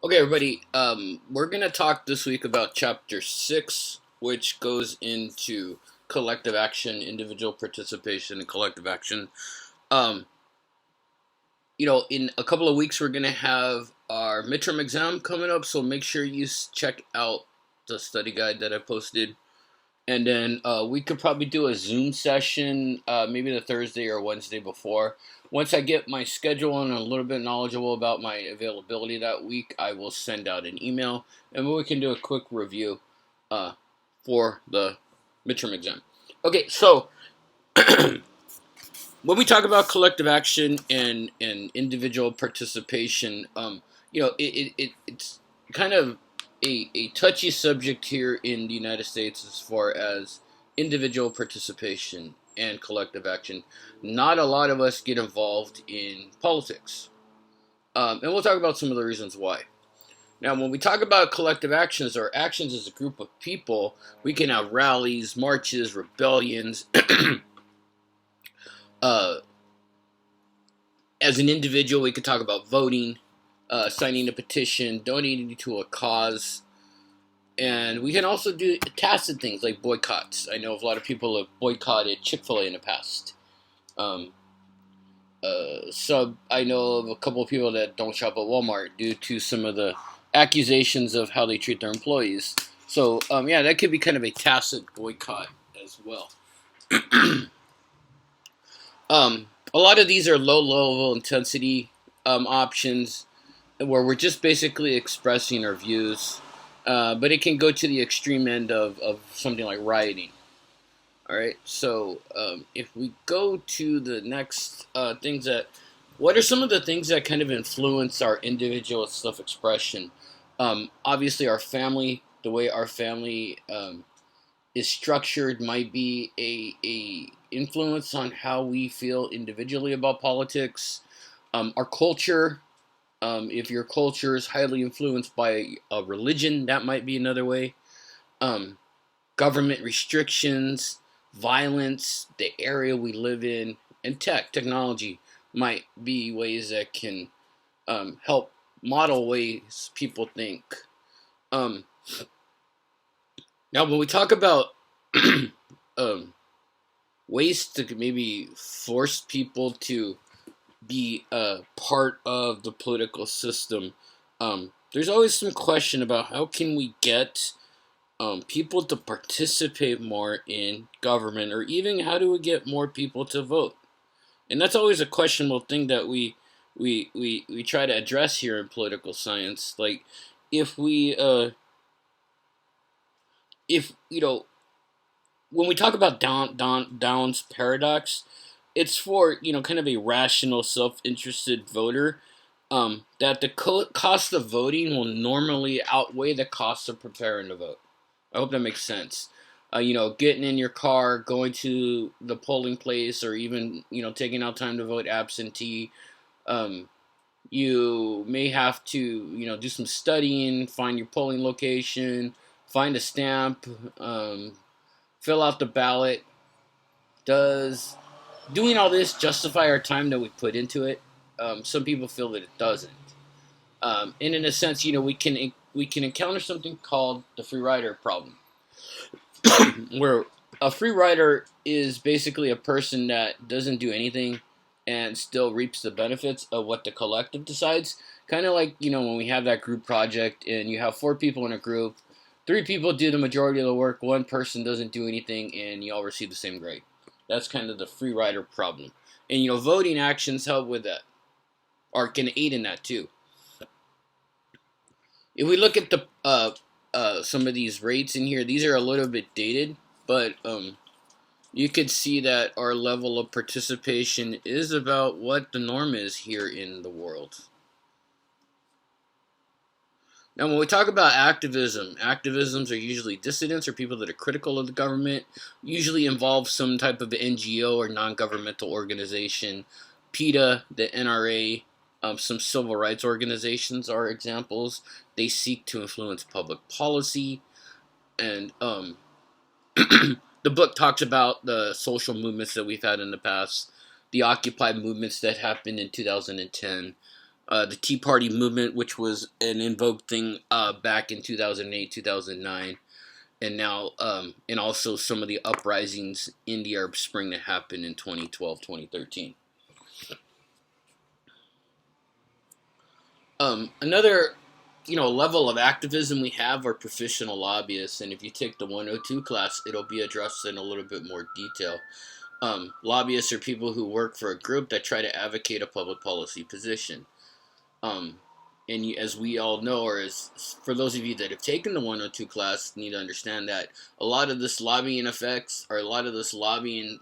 Okay, everybody. We're gonna talk this week about Chapter 6, which goes into collective action, individual participation, and collective action. Um, in a couple of weeks, we're gonna have our midterm exam coming up, so make sure you check out the study guide that I posted. And then we could probably do a Zoom session, maybe the Thursday or Wednesday before. Once I get my schedule and a little bit knowledgeable about my availability that week, I will send out an email and we can do a quick review uh, for the midterm exam. Okay, so when we talk about collective action and individual participation, it's kind of a touchy subject here in the United States as far as individual participation and collective action. Not a lot of us get involved in politics. And we'll talk about some of the reasons why. Now, when we talk about collective actions or actions as a group of people, we can have rallies, marches, rebellions. uh, as an individual, we could talk about voting, signing a petition, donating to a cause, and we can also do tacit things like boycotts. I know a lot of people have boycotted Chick-fil-A in the past. Um, so I know of a couple of people that don't shop at Walmart due to some of the accusations of how they treat their employees. So yeah, that could be kind of a tacit boycott as well. A lot of these are low level intensity options where we're just basically expressing our views, but it can go to the extreme end of something like rioting. All right, so if we go to the next what are some of the things that kind of influence our individual self-expression? Obviously, our family, the way our family is structured, might be a influence on how we feel individually about politics. Our culture, if your culture is highly influenced by a religion, that might be another way. Um, Government restrictions, violence, the area we live in, and technology might be ways that can help model ways people think. Um, Now, when we talk about um, ways to maybe force people to be a part of the political system, there's always some question about how can we get people to participate more in government, or even how do we get more people to vote? And that's always a questionable thing that we try to address here in political science. Like, if we if when we talk about Down's paradox, it's for kind of a rational, self-interested voter. That the cost of voting will normally outweigh the cost of preparing to vote. I hope that makes sense. Getting in your car, going to the polling place, or even taking out time to vote absentee. Um, you may have to do some studying, find your polling location, find a stamp, fill out the ballot. Does doing all this justify our time that we put into it? Some people feel that it doesn't. And in a sense, we can encounter something called the free rider problem, where a free rider is basically a person that doesn't do anything and still reaps the benefits of what the collective decides. Kind of like when we have that group project and you have 4 people in a group, 3 people do the majority of the work, one person doesn't do anything, and you all receive the same grade. That's kind of the free rider problem, and voting actions help with that, or can aid in that too. If we look at the some of these rates in here, these are a little bit dated, but you could see that our level of participation is about what the norm is here in the world. Now, when we talk about activisms are usually dissidents or people that are critical of the government, usually involve some type of NGO or non-governmental organization. PETA, the NRA, some civil rights organizations are examples. They seek to influence public policy, and the book talks about the social movements that we've had in the past, the Occupy movements that happened in 2010. the Tea Party movement, which was an in vogue thing back in 2008, 2009, and now, and also some of the uprisings in the Arab Spring that happened in 2012, 2013. Another, level of activism we have are professional lobbyists, and if you take the 102 class, it'll be addressed in a little bit more detail. Lobbyists are people who work for a group that try to advocate a public policy position. Um, and as we all know, or as for those of you that have taken the 102 class, need to understand that a lot of this lobbying effects, or a lot of this lobbying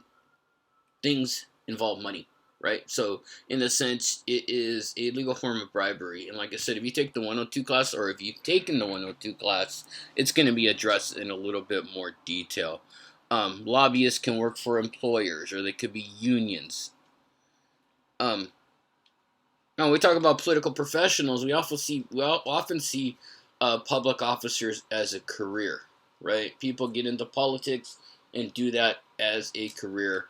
things involve money, right? So, in a sense, it is a legal form of bribery. And like I said, if you take the 102 class, or if you've taken the 102 class, it's going to be addressed in a little bit more detail. Lobbyists can work for employers, or they could be unions. Now, when we talk about political professionals, we often see public officers as a career, right? People get into politics and do that as a career.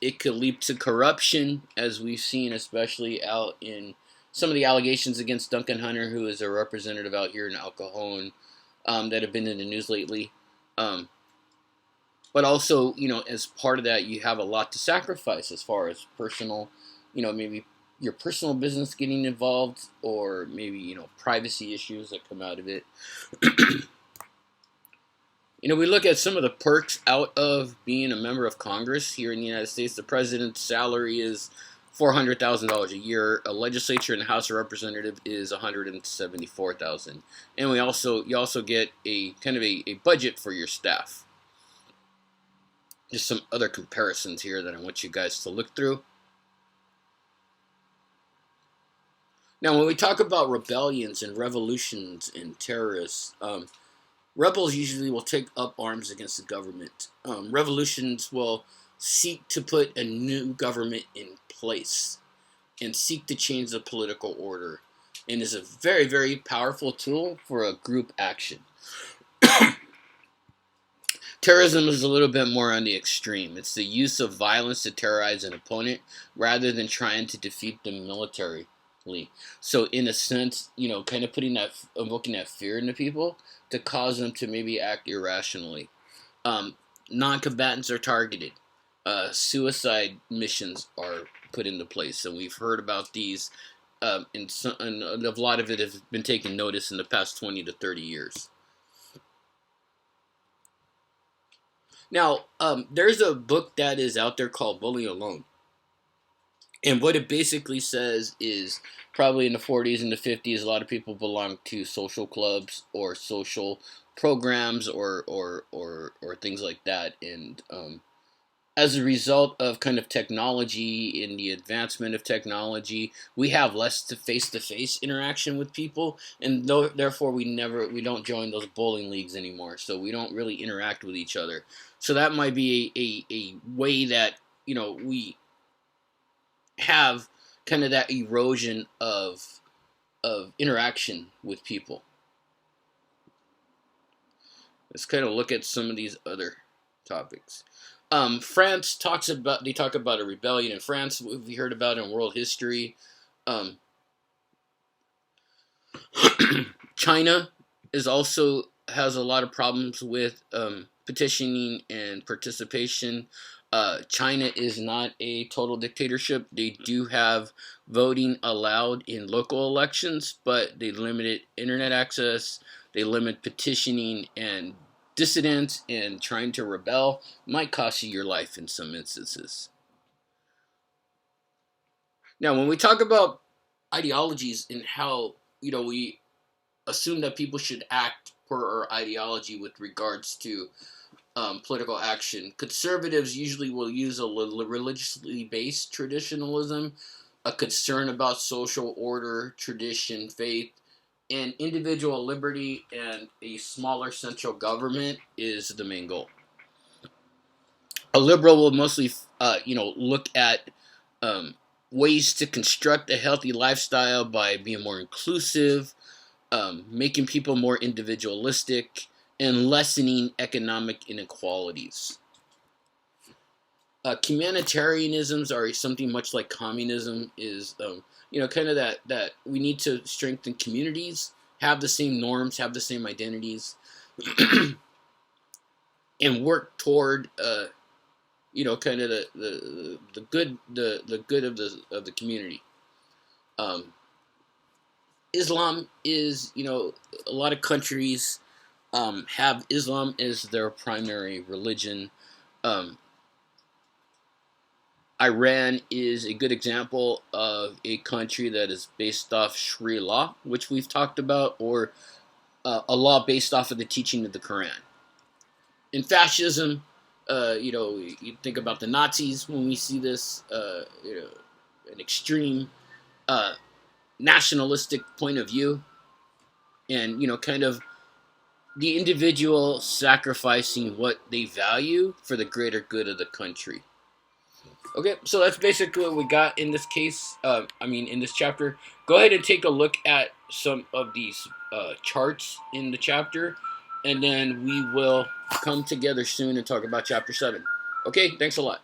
It could lead to corruption, as we've seen, especially out in some of the allegations against Duncan Hunter, who is a representative out here in El Cajon, that have been in the news lately. But also, as part of that, you have a lot to sacrifice as far as personal, maybe your personal business getting involved, or maybe, privacy issues that come out of it. We look at some of the perks out of being a member of Congress here in the United States. The president's salary is $400,000 a year. A legislature in the House of Representatives is $174,000, and you also get a kind of a budget for your staff. Just some other comparisons here that I want you guys to look through. Now, when we talk about rebellions and revolutions and terrorists, rebels usually will take up arms against the government. Revolutions will seek to put a new government in place and seek to change the political order, and is a very, very powerful tool for a group action. Terrorism is a little bit more on the extreme. It's the use of violence to terrorize an opponent rather than trying to defeat them militarily. So in a sense, kind of invoking that fear into people to cause them to maybe act irrationally. Non-combatants are targeted. Suicide missions are put into place, and we've heard about these, and a lot of it has been taken notice in the past 20 to 30 years. Now, there's a book that is out there called Bully Alone. And what it basically says is, probably in the 40s and the 50s, a lot of people belonged to social clubs or social programs or things like that. And as a result of kind of technology and the advancement of technology, we have less face-to-face interaction with people, and therefore we don't join those bowling leagues anymore. So we don't really interact with each other. So that might be a way that we have kind of that erosion of interaction with people. Let's kind of look at some of these other topics. France talk about a rebellion in France. We heard about in world history. China has a lot of problems with petitioning and participation. China is not a total dictatorship. They do have voting allowed in local elections, but they limited internet access. They limit petitioning, and dissidents and trying to rebel might cost you your life in some instances. Now, when we talk about ideologies and how we assume that people should act per our ideology with regards to political action, conservatives usually will use a religiously based traditionalism, a concern about social order, tradition, faith, and individual liberty, and a smaller central government is the main goal. A liberal will mostly, look at ways to construct a healthy lifestyle by being more inclusive, making people more individualistic, and lessening economic inequalities. Communitarianisms are something much like communism is, kind of that we need to strengthen communities, have the same norms, have the same identities, and work toward, kind of the good of the community. Islam is, a lot of countries have Islam as their primary religion. Um, Iran is a good example of a country that is based off Sharia law, which we've talked about, or a law based off of the teaching of the Quran. In fascism, you think about the Nazis when we see this, an extreme uh, nationalistic point of view, and kind of the individual sacrificing what they value for the greater good of the country. Okay, so that's basically what we got in this case. In this chapter. Go ahead and take a look at some of these charts in the chapter, and then we will come together soon and talk about chapter 7. Okay, thanks a lot.